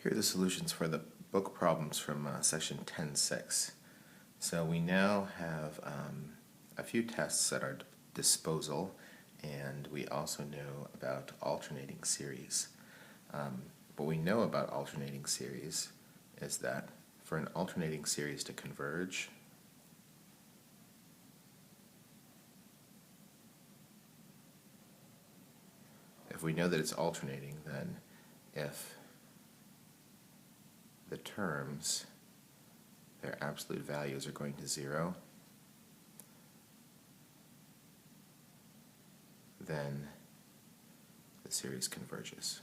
Here are the solutions for the book problems from section 10.6. So we now have a few tests at our disposal, and we also know about alternating series. What we know about alternating series is that for an alternating series to converge, if we know that it's alternating, then if the terms, their absolute values are going to 0, then the series converges.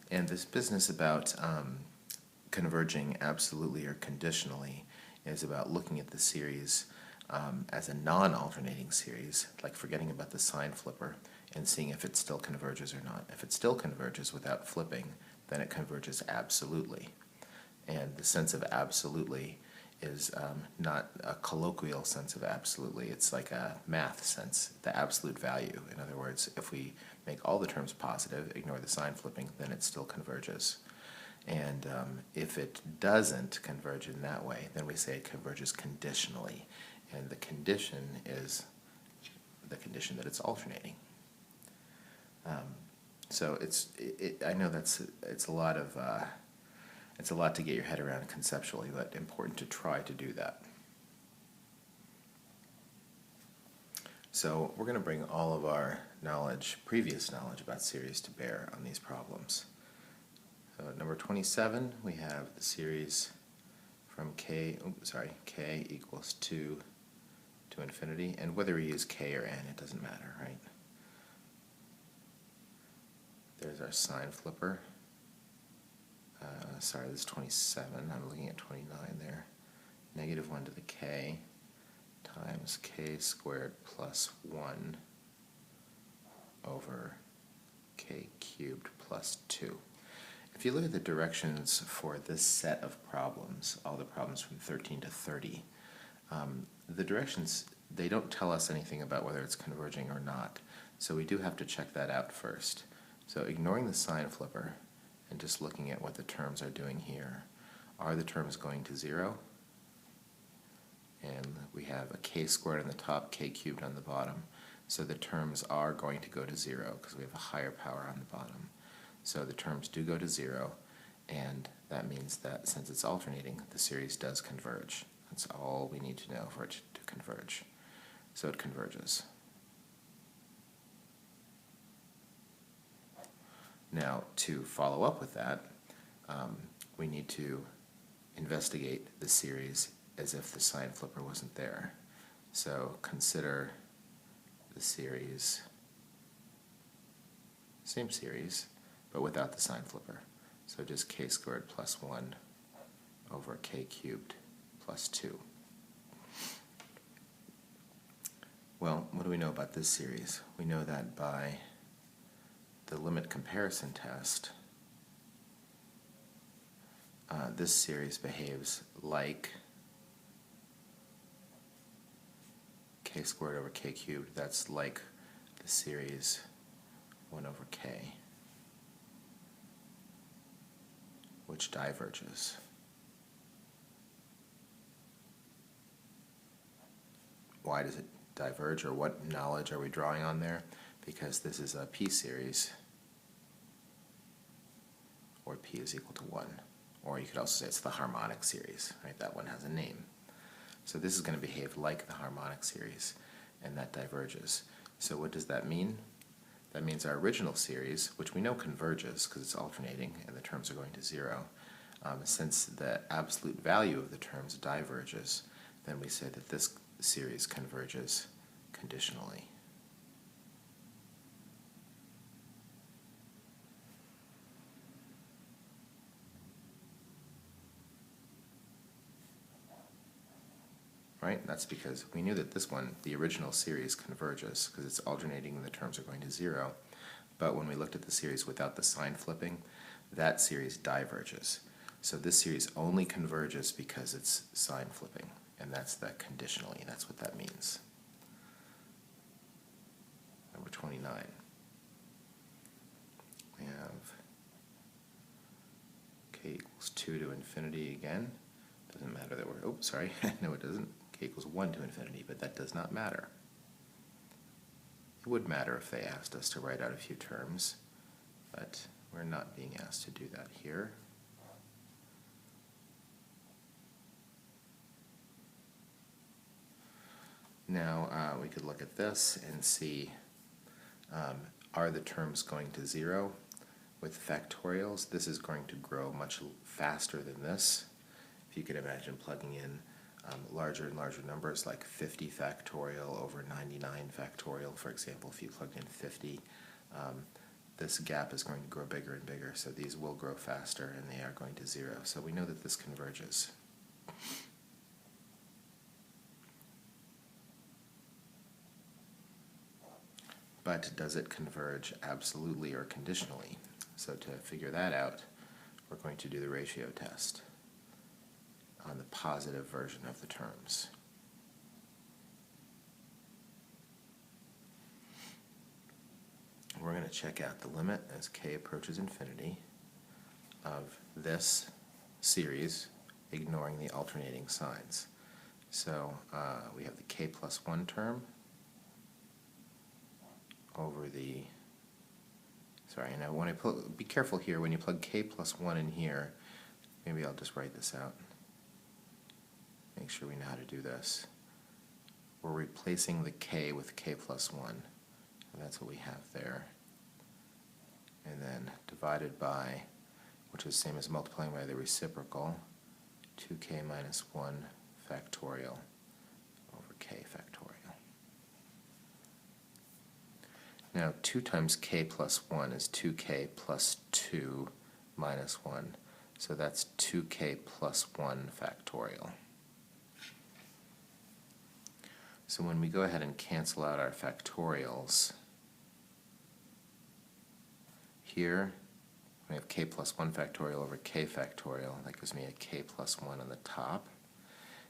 And this business about converging absolutely or conditionally is about looking at the series as a non-alternating series, like forgetting about the sign flipper, and seeing if it still converges or not. If it still converges without flipping, then it converges absolutely. And the sense of absolutely is not a colloquial sense of absolutely, it's like a math sense, the absolute value. In other words, if we make all the terms positive, ignore the sign flipping, then it still converges. And if it doesn't converge in that way, then we say it converges conditionally. And the condition is the condition that it's alternating. So I know it's a lot to get your head around conceptually, but important to try to do that. So we're going to bring all of our knowledge, previous knowledge about series to bear on these problems. So at number 27, we have the series from k equals 2 to infinity, and whether we use k or n, it doesn't matter, right? There's our sign flipper. Sorry, this is 27. I'm looking at 29 there. Negative 1 to the k times k squared plus 1 over k cubed plus 2. If you look at the directions for this set of problems, all the problems from 13 to 30, the directions, they don't tell us anything about whether it's converging or not. So we do have to check that out first. So ignoring the sign flipper and just looking at what the terms are doing here, are the terms going to 0? And we have a k squared on the top, k cubed on the bottom. So the terms are going to go to 0 because we have a higher power on the bottom. So the terms do go to 0, and that means that since it's alternating, the series does converge. That's all we need to know for it to converge. So it converges. Now, to follow up with that, we need to investigate the series as if the sign flipper wasn't there. So consider the series, same series, but without the sign flipper. So just k squared plus 1 over k cubed plus 2. Well, what do we know about this series? We know that by the limit comparison test, this series behaves like k squared over k cubed. That's like the series 1 over k, which diverges. Why does it diverge, or what knowledge are we drawing on there? Because this is a p series, or p is equal to 1. Or you could also say it's the harmonic series, right? That one has a name. So this is going to behave like the harmonic series, and that diverges. So what does that mean? That means our original series, which we know converges because it's alternating and the terms are going to 0, since the absolute value of the terms diverges, then we say that this series converges conditionally. Right? That's because we knew that this one, the original series, converges because it's alternating and the terms are going to 0. But when we looked at the series without the sign flipping, that series diverges. So this series only converges because it's sign flipping, and that's that conditionally. That's what that means. Number 20. k equals 2 to infinity again. Doesn't matter that we're, oh, sorry, no it doesn't. K equals 1 to infinity, but that does not matter. It would matter if they asked us to write out a few terms, but we're not being asked to do that here. Now we could look at this and see, are the terms going to 0? With factorials, this is going to grow much faster than this. If you could imagine plugging in larger and larger numbers like 50 factorial over 99 factorial, for example, if you plugged in 50, this gap is going to grow bigger and bigger, so these will grow faster and they are going to 0. So we know that this converges. But does it converge absolutely or conditionally? So to figure that out, we're going to do the ratio test on the positive version of the terms. We're going to check out the limit as k approaches infinity of this series, ignoring the alternating signs. So we have the k plus 1 term over the, sorry, and I want to be careful here when you plug k plus 1 in here. Maybe I'll just write this out. Make sure we know how to do this. We're replacing the k with k plus 1. And that's what we have there. And then divided by, which is the same as multiplying by the reciprocal, 2k minus 1 factorial over k factorial. Now 2 times k plus 1 is 2k plus 2 minus 1. So that's 2k plus 1 factorial. So when we go ahead and cancel out our factorials, here we have k plus 1 factorial over k factorial. That gives me a k plus 1 on the top.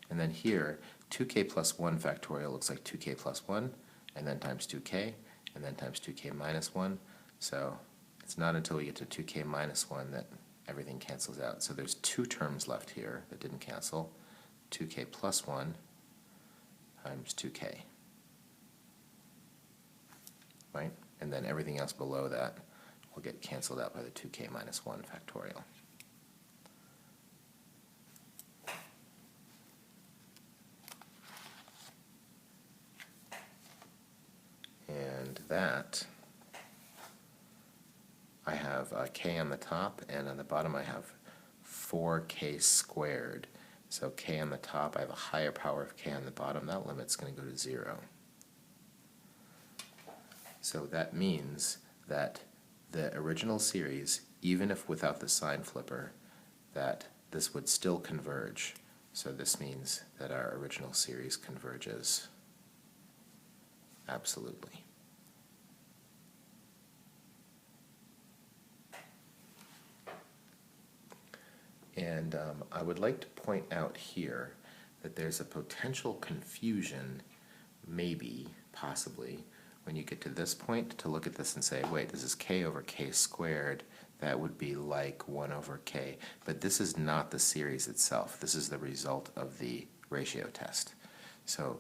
And then here, 2k plus 1 factorial looks like 2k plus 1, and then times 2k, and then times 2k minus 1. So it's not until we get to 2k minus 1 that everything cancels out. So there's 2 terms left here that didn't cancel. 2k plus 1 times 2k. Right? And then everything else below that will get canceled out by the 2k minus 1 factorial. And that, I have k on the top, and on the bottom I have 4k squared. So k on the top, I have a higher power of k on the bottom. That limit's going to go to 0. So that means that the original series, even if without the sign flipper, that this would still converge. So this means that our original series converges absolutely. And I would like to point out here that there's a potential confusion, maybe, possibly, when you get to this point to look at this and say, wait, this is k over k squared. That would be like 1 over k. But this is not the series itself. This is the result of the ratio test. So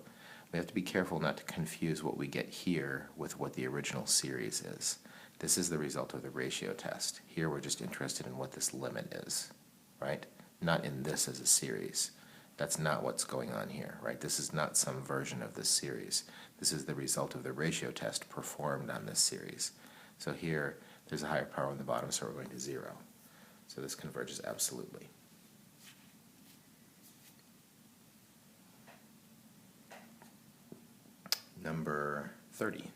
we have to be careful not to confuse what we get here with what the original series is. This is the result of the ratio test. Here we're just interested in what this limit is, right? Not in this as a series. That's not what's going on here, right? This is not some version of this series. This is the result of the ratio test performed on this series. So here, there's a higher power on the bottom, so we're going to 0. So this converges absolutely. Number 30.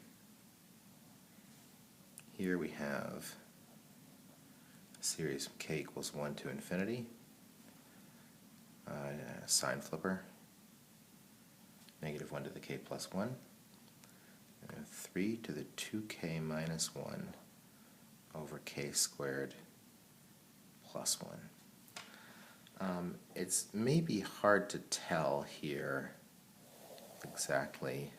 Here we have a series k equals 1 to infinity, sign flipper, negative 1 to the k plus 1, and 3 to the 2k minus 1 over k squared plus 1. It's maybe hard to tell here exactly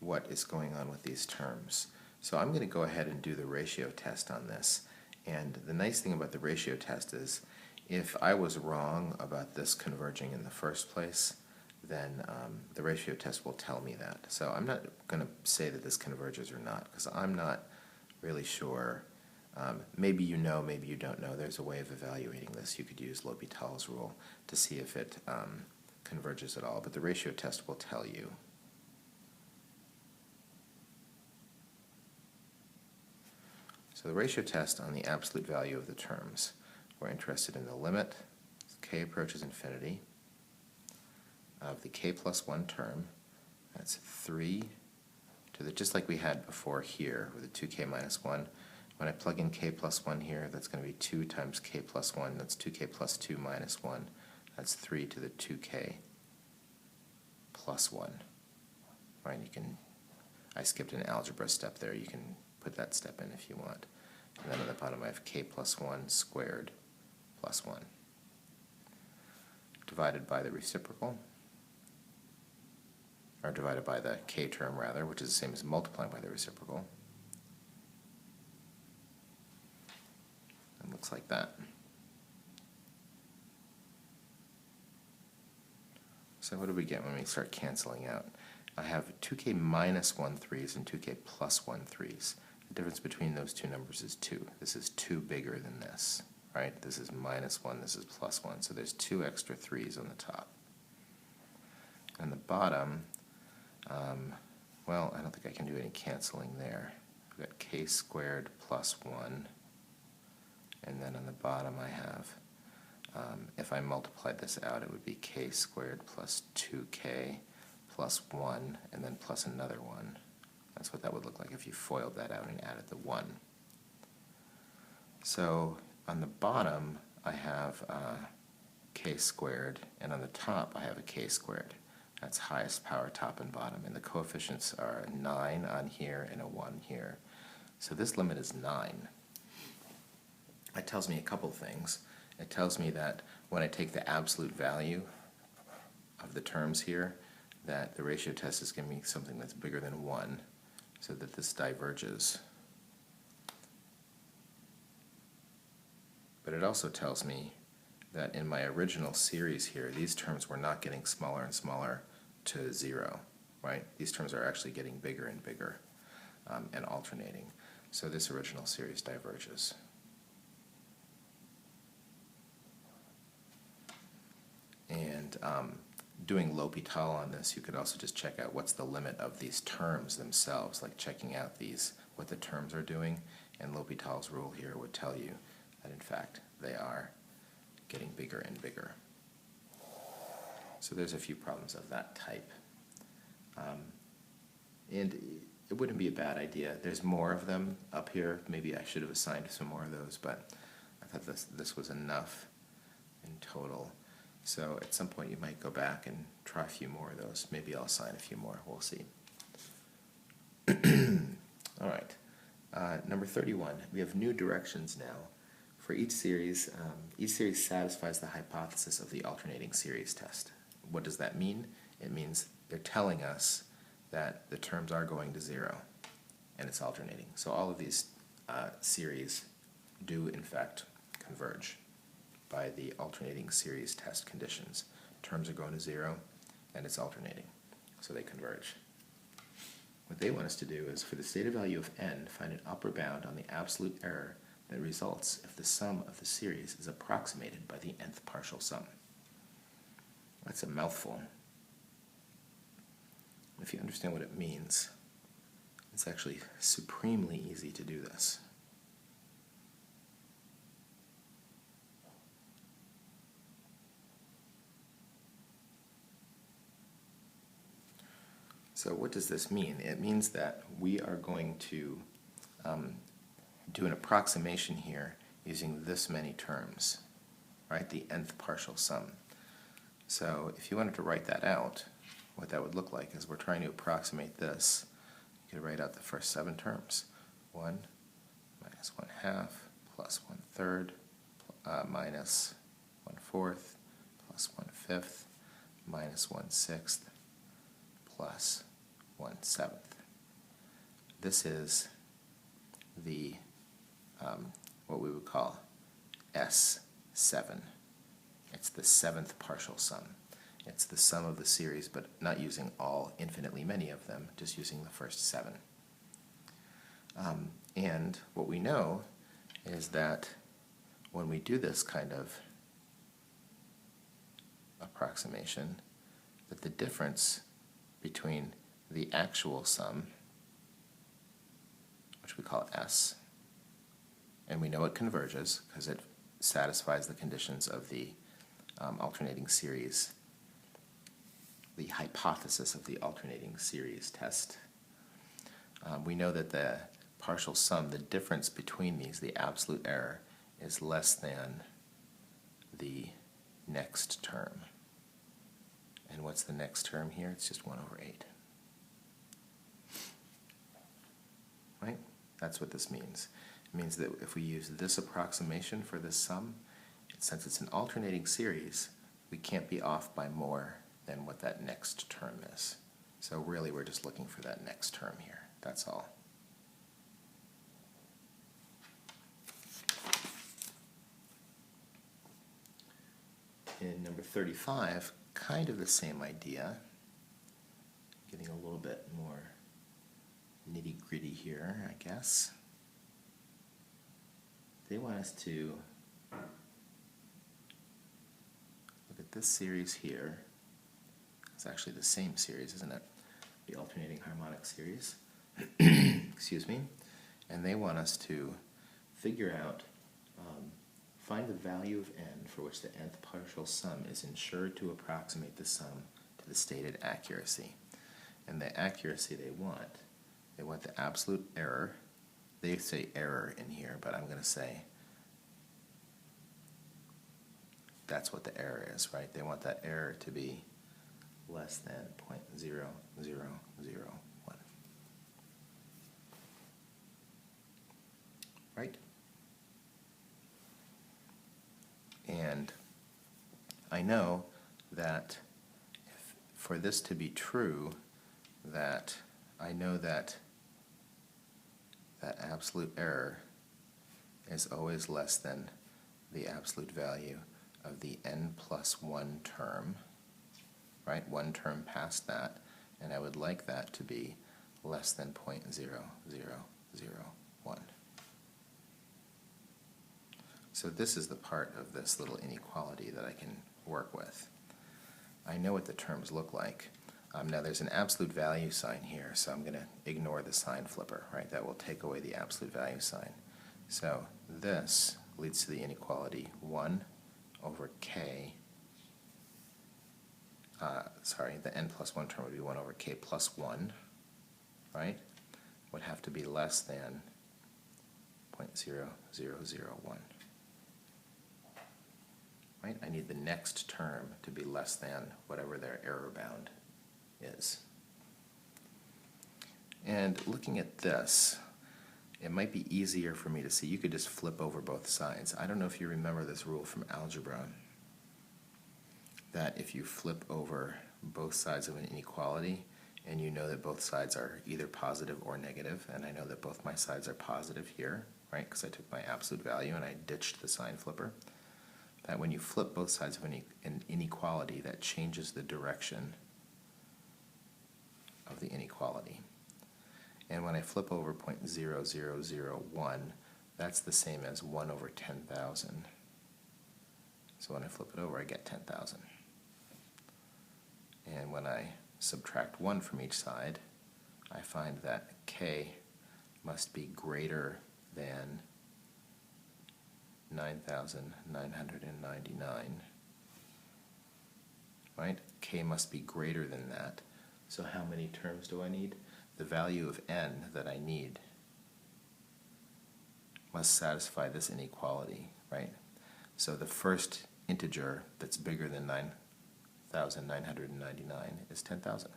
what is going on with these terms. So I'm going to go ahead and do the ratio test on this. And the nice thing about the ratio test is if I was wrong about this converging in the first place, then the ratio test will tell me that. So I'm not going to say that this converges or not, because I'm not really sure. Maybe you know, maybe you don't know. There's a way of evaluating this. You could use L'Hopital's rule to see if it converges at all, but the ratio test will tell you. So the ratio test on the absolute value of the terms. We're interested in the limit, as k approaches infinity, of the k plus 1 term. That's 3 to the, just like we had before here with the 2k minus 1. When I plug in k plus 1 here, that's going to be 2 times k plus 1. That's 2k plus 2 minus 1. That's 3 to the 2k plus 1. Right? I skipped an algebra step there. You can put that step in if you want. And then on the bottom I have k plus 1 squared plus 1 divided by the reciprocal, or divided by the k term rather, which is the same as multiplying by the reciprocal. It looks like that. So what do we get when we start canceling out? I have 2k minus 1 threes and 2k plus 1 threes. The difference between those two numbers is 2. This is 2 bigger than this, right? This is minus 1, this is plus 1. So there's 2 extra 3's on the top. On the bottom, well, I don't think I can do any canceling there. I've got k squared plus 1. And then on the bottom I have, if I multiplied this out, it would be k squared plus 2k plus 1, and then plus another 1. That's what that would look like if you FOILed that out and added the 1. So on the bottom, I have k squared, and on the top, I have a k squared. That's highest power, top and bottom, and the coefficients are a 9 on here and a 1 here. So this limit is 9. It tells me a couple things. It tells me that when I take the absolute value of the terms here, that the ratio test is giving me something that's bigger than 1, so that this diverges. But it also tells me that in my original series here, these terms were not getting smaller and smaller to 0, right? These terms are actually getting bigger and bigger and alternating. So this original series diverges. And doing L'Hopital on this, you could also just check out what's the limit of these terms themselves, like checking out what the terms are doing, and L'Hopital's rule here would tell you that in fact they are getting bigger and bigger. So there's a few problems of that type. And it wouldn't be a bad idea. There's more of them up here. Maybe I should have assigned some more of those, but I thought this was enough in total. So at some point you might go back and try a few more of those. Maybe I'll assign a few more. We'll see. All right. Number 31. We have new directions now. For each series satisfies the hypothesis of the alternating series test. What does that mean? It means they're telling us that the terms are going to 0 and it's alternating. So all of these series do in fact converge by the alternating series test conditions. Terms are going to 0 and it's alternating, so they converge. What they want us to do is, for the stated value of n, find an upper bound on the absolute error that results if the sum of the series is approximated by the nth partial sum. That's a mouthful. If you understand what it means, it's actually supremely easy to do this. So what does this mean? It means that we are going to do an approximation here using this many terms, right? The nth partial sum. So if you wanted to write that out, what that would look like is we're trying to approximate this. You could write out the first 7 terms. 1 minus 1/2 plus 1/3 minus 1/4 plus 1/5 minus 1/6 plus 1/7. This is the what we would call S7. It's the seventh partial sum. It's the sum of the series, but not using all infinitely many of them, just using the first 7. And what we know is that when we do this kind of approximation, that the difference between the actual sum, which we call S, and we know it converges because it satisfies the conditions of the alternating series, the hypothesis of the alternating series test. We know that the partial sum, the difference between these, the absolute error, is less than the next term. And what's the next term here? It's just 1 over 8. Right? That's what this means. It means that if we use this approximation for this sum, since it's an alternating series, we can't be off by more than what that next term is. So really we're just looking for that next term here. That's all. In number 35, kind of the same idea, getting a little bit more nitty-gritty here, I guess. They want us to look at this series here. It's actually the same series, isn't it? The alternating harmonic series. Excuse me. And they want us to figure out, find the value of n for which the nth partial sum is ensured to approximate the sum to the stated accuracy. And the accuracy they want the absolute error. They say error in here, but I'm going to say that's what the error is, right? They want that error to be less than 0.0001. Right? And I know that for this to be true, that I know that that absolute error is always less than the absolute value of the n plus 1 term, right? One term past that, and I would like that to be less than 0.0001. So this is the part of this little inequality that I can work with. I know what the terms look like. Now there's an absolute value sign here, so I'm going to ignore the sign flipper, right? That will take away the absolute value sign. So this leads to the inequality 1 over k, the n plus 1 term would be 1 over k plus 1, right? Would have to be less than 0.0001. Right? I need the next term to be less than whatever their error bound is. And looking at this, it might be easier for me to see. You could just flip over both sides. I don't know if you remember this rule from algebra, that if you flip over both sides of an inequality, and you know that both sides are either positive or negative, and I know that both my sides are positive here, right, because I took my absolute value and I ditched the sign flipper, that when you flip both sides of an inequality, that changes the direction of the inequality. And when I flip over 0.0001, that's the same as 1 over 10,000. So when I flip it over, I get 10,000. And when I subtract 1 from each side, I find that k must be greater than 9,999. Right? K must be greater than that. So how many terms do I need? The value of n that I need must satisfy this inequality, right? So the first integer that's bigger than 9,999 is 10,000.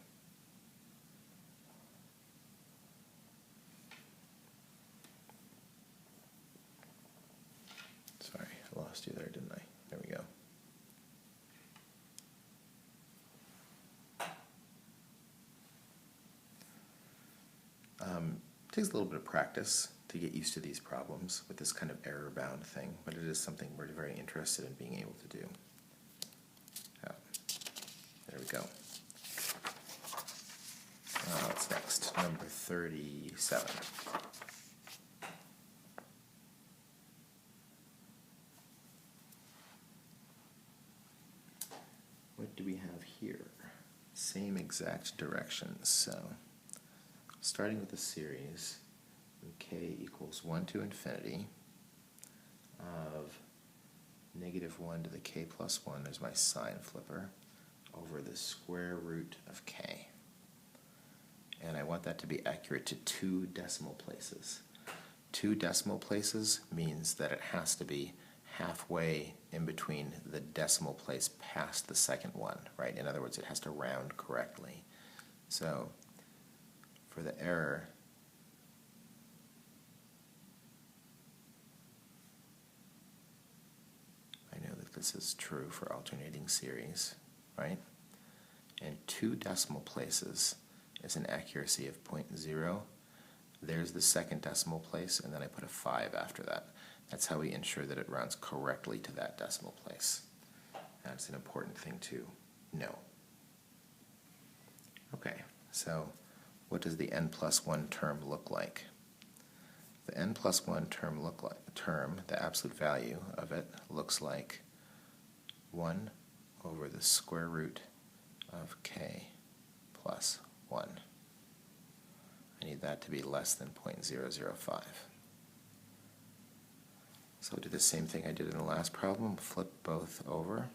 Sorry, I lost you there, didn't I? There we go. Takes a little bit of practice, to get used to these problems with this kind of error-bound thing, but it is something we're very interested in being able to do. Oh, there we go. What's next? Number 37. What do we have here? Same exact directions. So, starting with the series, k equals 1 to infinity of -1 to the k plus 1, there's my sign flipper, over the square root of k. And I want that to be accurate to 2 decimal places. 2 decimal places means that it has to be halfway in between the decimal place past the second one, right? In other words, it has to round correctly. So for the error, I know that this is true for alternating series, right? And 2 decimal places is an accuracy of 0.0. There's the second decimal place, and then I put a 5 after that. That's how we ensure that it rounds correctly to that decimal place. That's an important thing to know. Okay, so what does the n plus 1 term look like? The n plus 1 term the absolute value of it looks like 1 over the square root of k plus 1. I need that to be less than 0.005. So I'll do the same thing I did in the last problem, flip both over.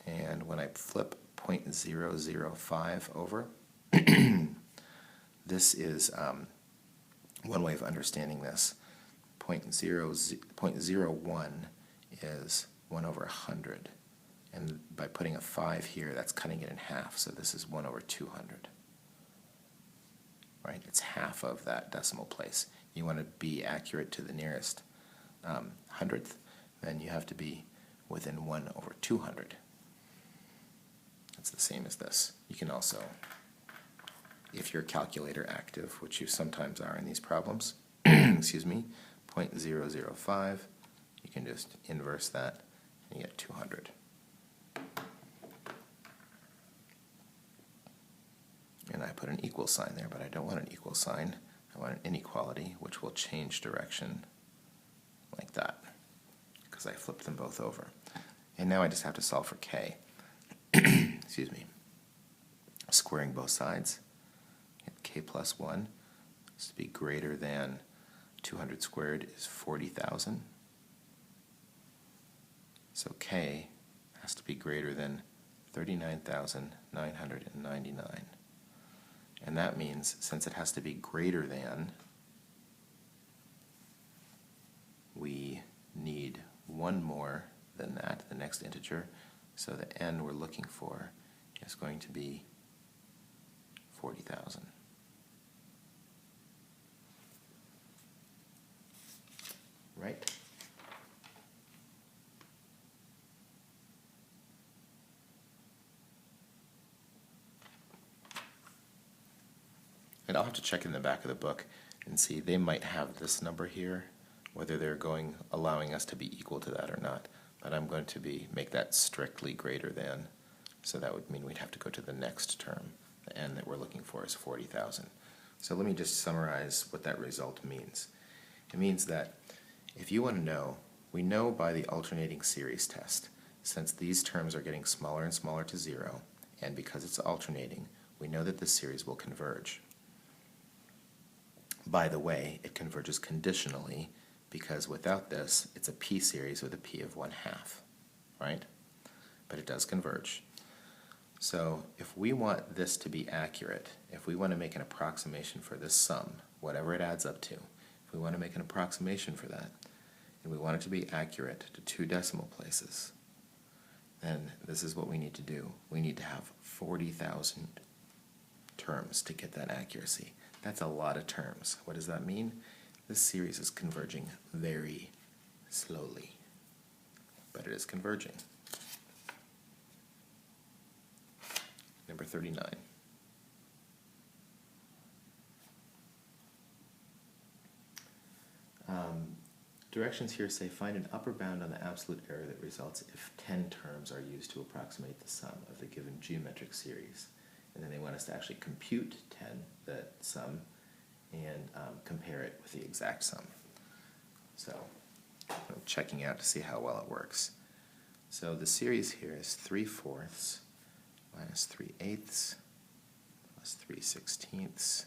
And when I flip 0.005 over, this is one way of understanding this. 0.01 is 1 over 100. And by putting a 5 here, that's cutting it in half, so this is 1 over 200. Right? It's half of that decimal place. You want to be accurate to the nearest hundredth, then you have to be within 1 over 200. That's the same as this. You can also, if your calculator active, which you sometimes are in these problems, excuse me, 0.005, you can just inverse that and you get 200. And I put an equal sign there, but I don't want an equal sign. I want an inequality, which will change direction like that, because I flipped them both over. And now I just have to solve for k. Excuse me. Squaring both sides, get k plus 1 is to be greater than 200 squared is 40,000. So k has to be greater than 39,999. And that means, since it has to be greater than, we need one more than that, the next integer. So the n we're looking for is going to be 40,000. Right? And I'll have to check in the back of the book and see. They might have this number here, whether they're allowing us to be equal to that or not. But I'm going to make that strictly greater than, so that would mean we'd have to go to the next term. The n that we're looking for is 40,000. So let me just summarize what that result means. It means that if you want to know, we know by the alternating series test, since these terms are getting smaller and smaller to 0, and because it's alternating, we know that this series will converge. By the way, it converges conditionally, because without this, it's a p-series with a p of 1/2, right? But it does converge. So if we want this to be accurate, if we want to make an approximation for this sum, whatever it adds up to, if we want to make an approximation for that, and we want it to be accurate to 2 decimal places, then this is what we need to do. We need to have 40,000 terms to get that accuracy. That's a lot of terms. What does that mean? This series is converging very slowly, but it is converging. Number 39. Directions here say find an upper bound on the absolute error that results if 10 terms are used to approximate the sum of the given geometric series. And then they want us to actually compute 10, the sum, and compare it with the exact sum. So I'm checking out to see how well it works. So the series here is 3/4 minus 3/8 plus 3/16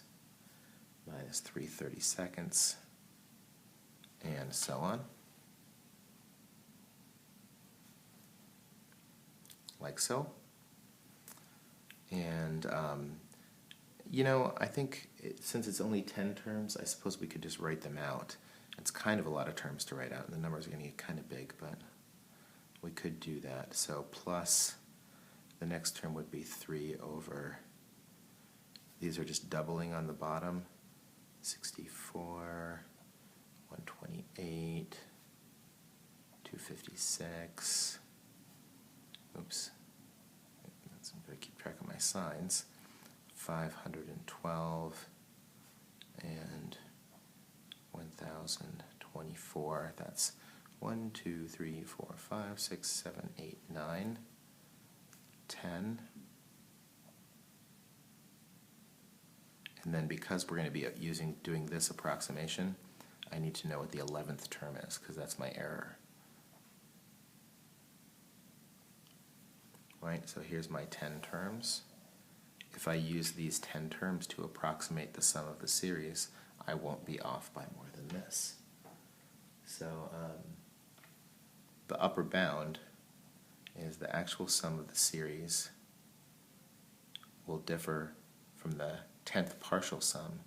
minus 3/32, and so on, like so. And I think since it's only 10 terms, I suppose we could just write them out. It's kind of a lot of terms to write out, and the numbers are going to get kind of big, but we could do that. So plus the next term would be 3 over, these are just doubling on the bottom, 64, 128, 256, oops, I'm going to keep track of my signs, 512, and 1024. That's 1, 2, 3, 4, 5, 6, 7, 8, 9, 10. And then because we're going to be doing this approximation, I need to know what the 11th term is, because that's my error. Right, so here's my 10 terms. If I use these 10 terms to approximate the sum of the series, I won't be off by more than this. So the upper bound is the actual sum of the series will differ from the 10th partial sum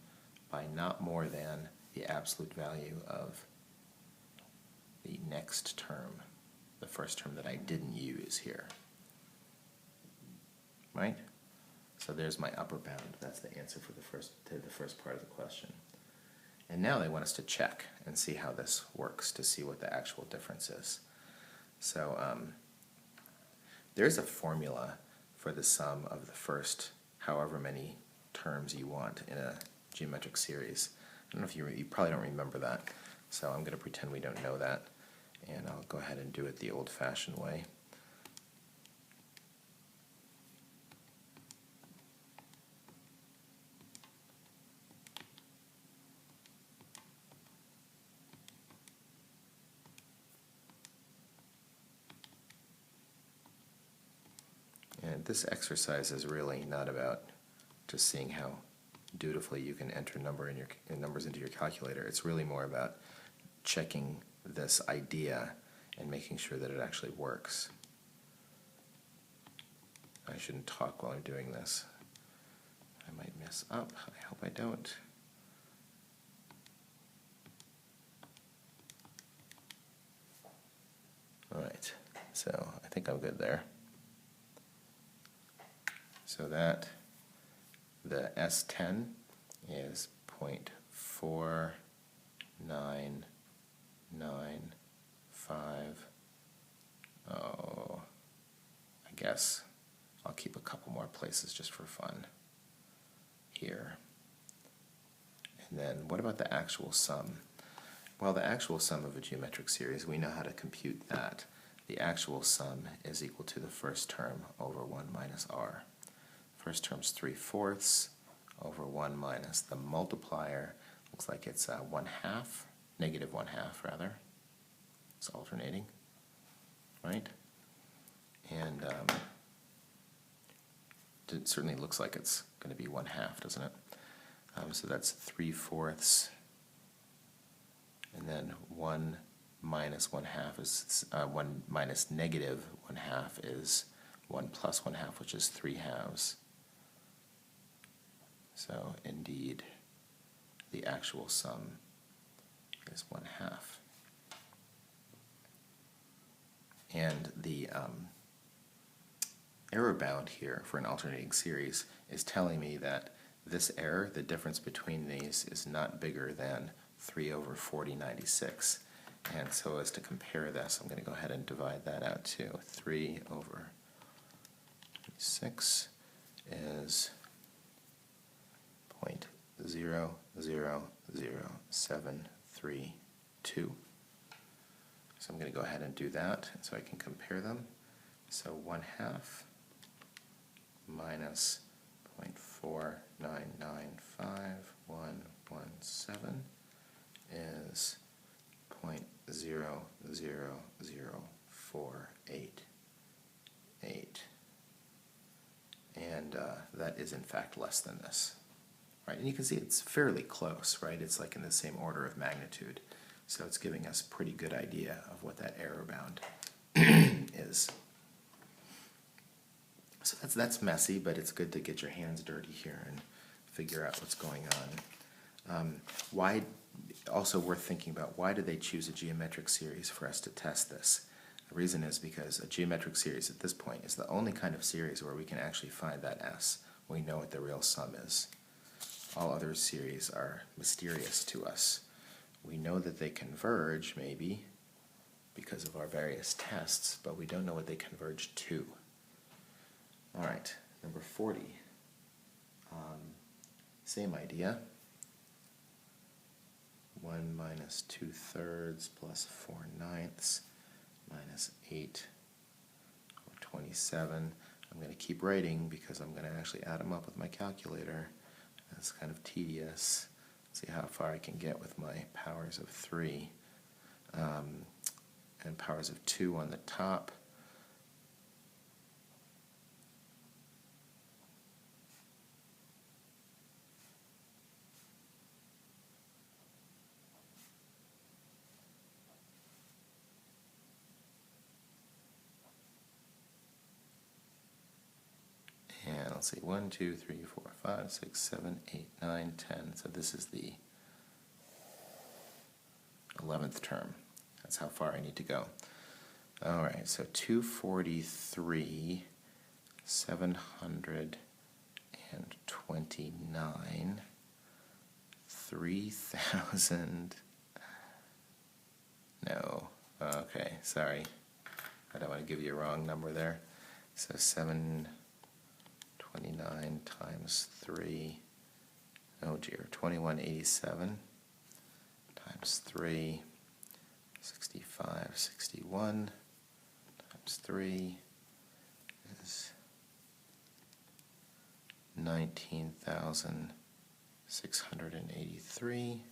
by not more than the absolute value of the next term, the first term that I didn't use here. Right? So there's my upper bound. That's the answer for the first part of the question. And now they want us to check and see how this works, to see what the actual difference is. So there's a formula for the sum of the first however many terms you want in a geometric series. I don't know if you probably don't remember that, so I'm going to pretend we don't know that, and I'll go ahead and do it the old-fashioned way. And this exercise is really not about just seeing how dutifully you can enter numbers into your calculator. It's really more about checking this idea and making sure that it actually works. I shouldn't talk while I'm doing this. I might mess up. I hope I don't. All right, so I think I'm good there. So that the S10 is 0.4995. Oh, I guess I'll keep a couple more places just for fun here. And then what about the actual sum? Well, the actual sum of a geometric series, we know how to compute that. The actual sum is equal to the first term over 1 minus r. First term's 3/4 over 1 minus the multiplier. Looks like it's negative 1/2 rather. It's alternating, right? And it certainly looks like it's going to be 1/2, doesn't it? So that's 3/4, and then 1 minus 1/2 is 1 minus negative 1/2 is 1 plus 1/2, which is 3/2. So indeed, the actual sum is 1/2. And the error bound here for an alternating series is telling me that this error, the difference between these, is not bigger than 3 over 4096. And so as to compare this, I'm going to go ahead and divide that out too. 3 over 6 is 0.00073 2. So I'm going to go ahead and do that so I can compare them. So 1/2 minus 0.4995117 is 0.000488. And that is in fact less than this. Right, and you can see it's fairly close, right? It's like in the same order of magnitude. So it's giving us a pretty good idea of what that error bound is. So that's messy, but it's good to get your hands dirty here and figure out what's going on. Why? Also worth thinking about, why do they choose a geometric series for us to test this? The reason is because a geometric series at this point is the only kind of series where we can actually find that S. We know what the real sum is. All other series are mysterious to us. We know that they converge, maybe, because of our various tests, but we don't know what they converge to. All right, number 40. Same idea. 1 minus 2/3 plus 4/9 minus 8 over 27. I'm going to keep writing because I'm going to actually add them up with my calculator. That's kind of tedious. See how far I can get with my powers of 3 and powers of 2 on the top. And let's see, 1, 2, 3, 4, 5, 6, 7, 8, 9, 10. So this is the 11th term. That's how far I need to go. All right, so 243, 729, 3,000. No, okay, sorry. I don't want to give you a wrong number there. So 729 times 3, oh dear, 2187 times 3, 65, 61 times 3 is 19,683,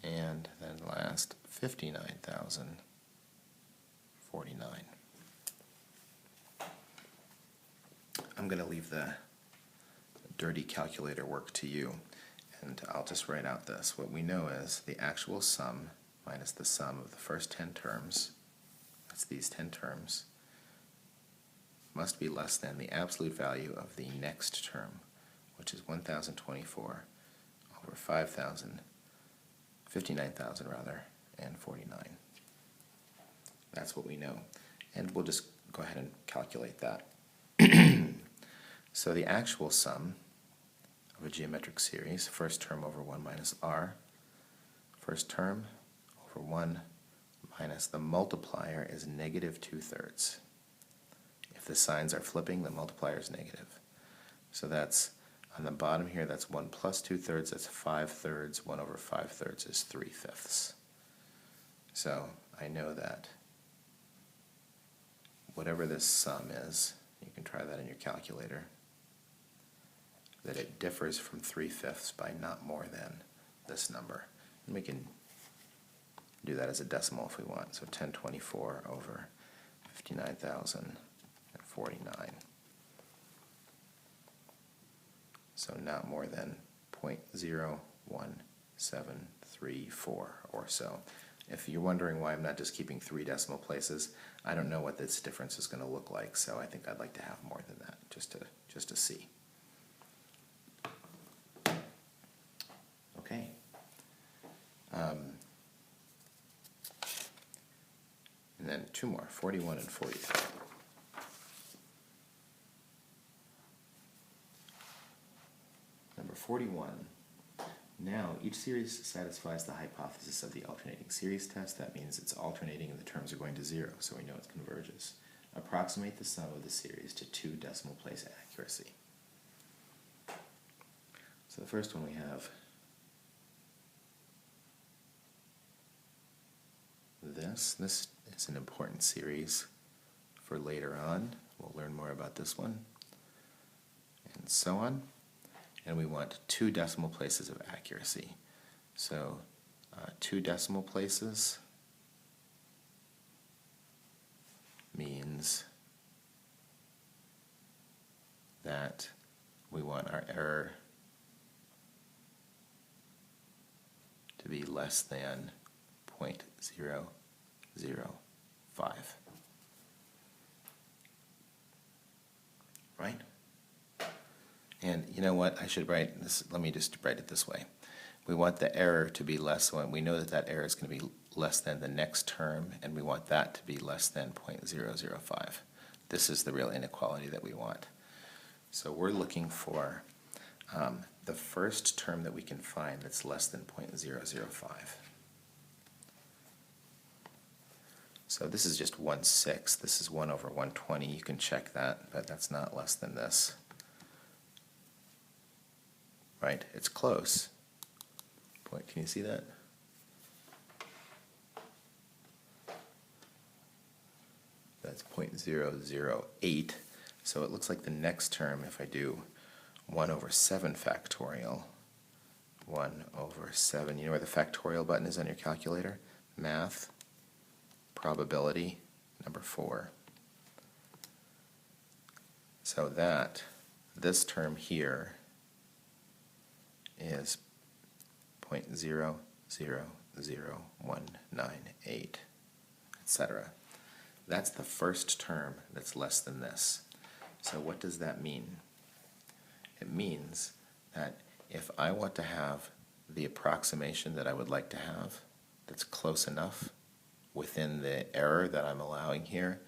and then last 59,049. I'm going to leave the dirty calculator work to you, and I'll just write out this. What we know is the actual sum minus the sum of the first 10 terms, that's these 10 terms, must be less than the absolute value of the next term, which is 1,024 over 5,000, 59,000 rather, and 49. That's what we know. And we'll just go ahead and calculate that. So the actual sum of a geometric series, first term over 1 minus r, first term over 1 minus the multiplier is negative 2/3. If the signs are flipping, the multiplier is negative. So that's, on the bottom here, that's 1 plus 2/3, that's 5/3. 1 over 5/3 is 3/5. So I know that whatever this sum is, you can try that in your calculator, that it differs from 3/5 by not more than this number. And we can do that as a decimal if we want. So 1024 over 59,049. So not more than 0.01734 or so. If you're wondering why I'm not just keeping 3 decimal places, I don't know what this difference is going to look like, so I think I'd like to have more than that, just to see. Okay. And then 2 more, 41 and 43. Number 41. Now, each series satisfies the hypothesis of the alternating series test. That means it's alternating and the terms are going to 0, so we know it converges. Approximate the sum of the series to 2 decimal place accuracy. So the first one we have this. This is an important series for later on. We'll learn more about this one, and so on. And we want 2 decimal places of accuracy. So 2 decimal places means that we want our error to be less than 0.005. Right? And you know what? I should write this. Let me just write it this way. We want the error to be less. We know that that error is going to be less than the next term, and we want that to be less than 0.005. This is the real inequality that we want. So we're looking for the first term that we can find that's less than 0.005. So this is just 1/6. This is 1 over 120. You can check that, but that's not less than this. Right? It's close. Can you see that? That's 0.008. So it looks like the next term, if I do 1 over 7 factorial, 1 over 7, you know where the factorial button is on your calculator? Math, probability, number 4. So this term here is 0.000198, etc. That's the first term that's less than this. So what does that mean? It means that if I want to have the approximation that I would like to have that's close enough within the error that I'm allowing here,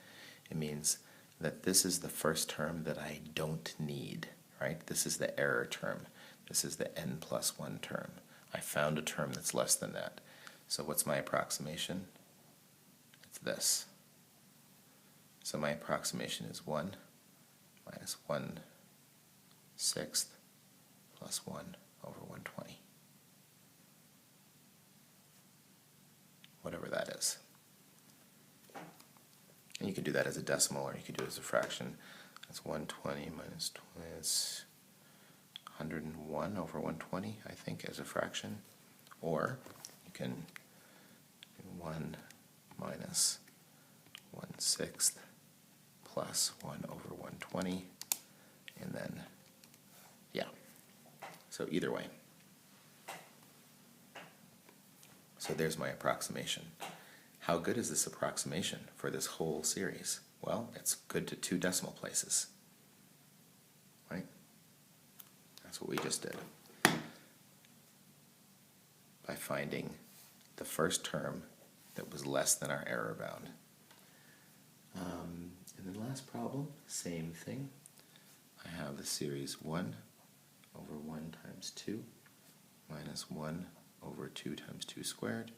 it means that this is the first term that I don't need, right? This is the error term. This is the n+1 term. I found a term that's less than that. So what's my approximation? It's this. So my approximation is 1 minus 1/6 plus 1 over 120. Whatever that is. And you could do that as a decimal, or you could do it as a fraction. That's 120 minus 20. It's 101 over 120, I think, as a fraction. Or you can do 1 minus 1/6 plus 1 over 120, and then, yeah. So either way. So there's my approximation. How good is this approximation for this whole series? Well, it's good to 2 decimal places, right? That's what we just did. By finding the first term that was less than our error bound. And then last problem, same thing. I have the series 1 over 1 times 2 minus 1 over 2 times 2 squared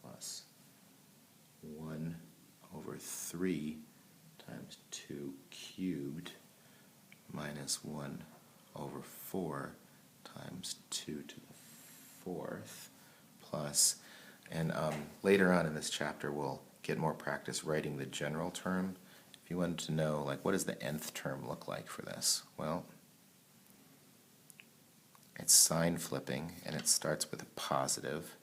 plus 1 over 3 times 2 cubed minus 1 over 4 times 2 to the 4th plus, and later on in this chapter we'll get more practice writing the general term. If you wanted to know, like, what does the nth term look like for this? Well, it's sign flipping, and it starts with a positive,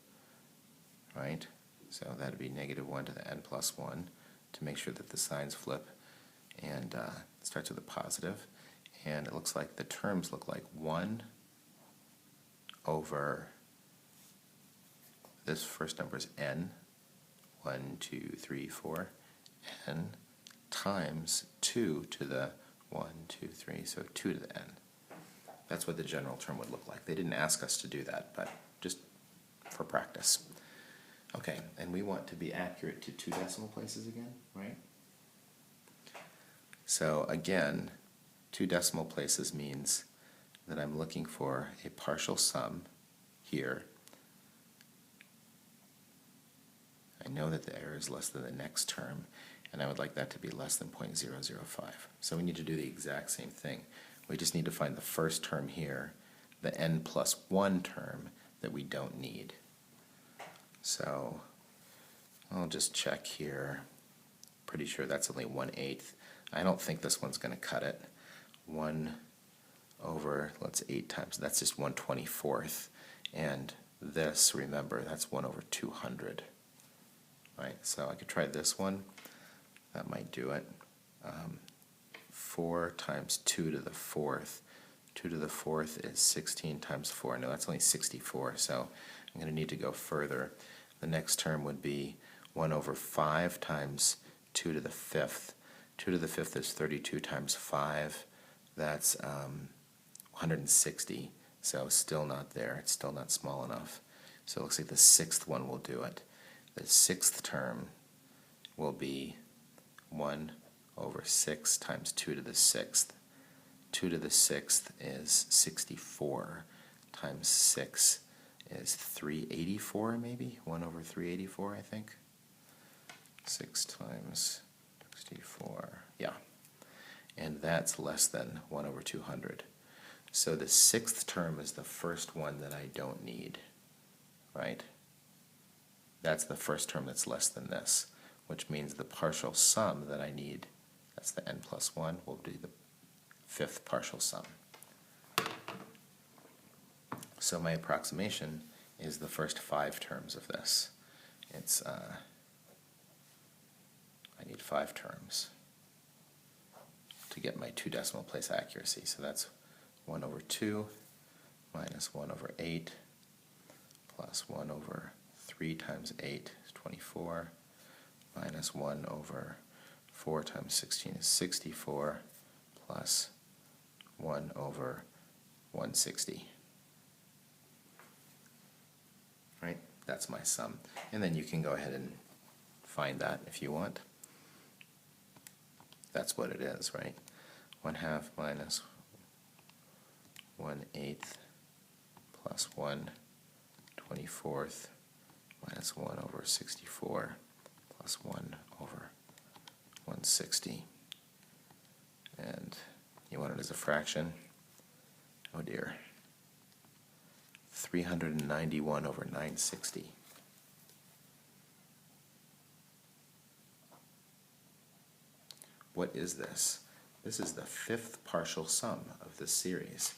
right? So that would be -1 to the n+1 to make sure that the signs flip, and it starts with a positive. And it looks like the terms look like 1 over, this first number is n, 1, 2, 3, 4, n times 2 to the 1, 2, 3, so 2 to the n. That's what the general term would look like. They didn't ask us to do that, but just for practice. Okay, and we want to be accurate to 2 decimal places again, right? So again, 2 decimal places means that I'm looking for a partial sum here. I know that the error is less than the next term, and I would like that to be less than 0.005. So we need to do the exact same thing. We just need to find the first term here, the n+1 term that we don't need. So I'll just check here. Pretty sure that's only 1/8. I don't think this one's going to cut it. 1 over, let's 8 times, that's just 1/24th. And this, remember, that's 1 over 200. Right, so I could try this one. That might do it. 4 times 2 to the 4th. 2 to the 4th is 16 times 4. No, that's only 64, so I'm going to need to go further. The next term would be 1 over 5 times 2 to the 5th. 2 to the 5th is 32 times 5. That's 160, so still not there. It's still not small enough. So it looks like the 6th one will do it. The 6th term will be 1 over 6 times 2 to the 6th. 2 to the 6th is 64 times 6 is 384 maybe? 1 over 384 I think. 6 times 64, yeah. And that's less than 1 over 200. So the 6th term is the first one that I don't need, right? That's the first term that's less than this, which means the partial sum that I need, that's the n plus 1, will be the 5th partial sum. So my approximation is the first 5 terms of this. It's, I need 5 terms to get my 2 decimal place accuracy. So that's 1 over 2 minus 1 over 8 plus 1 over 3 times 8 is 24 minus 1 over 4 times 16 is 64 plus 1 over 160. Right? That's my sum. And then you can go ahead and find that if you want. That's what it is, right? 1/2 minus 1/8 plus 1/24 minus 1 over 64 plus 1 over 160. And you want it as a fraction? Oh dear. 391 over 960. What is this? This is the 5th partial sum of this series.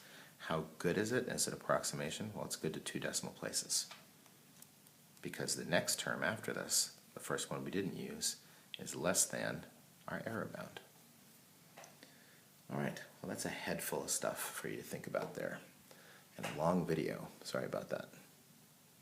How good is it as an approximation? Well, it's good to 2 decimal places. Because the next term after this, the first one we didn't use, is less than our error bound. All right, well that's a head full of stuff for you to think about there. And a long video, sorry about that.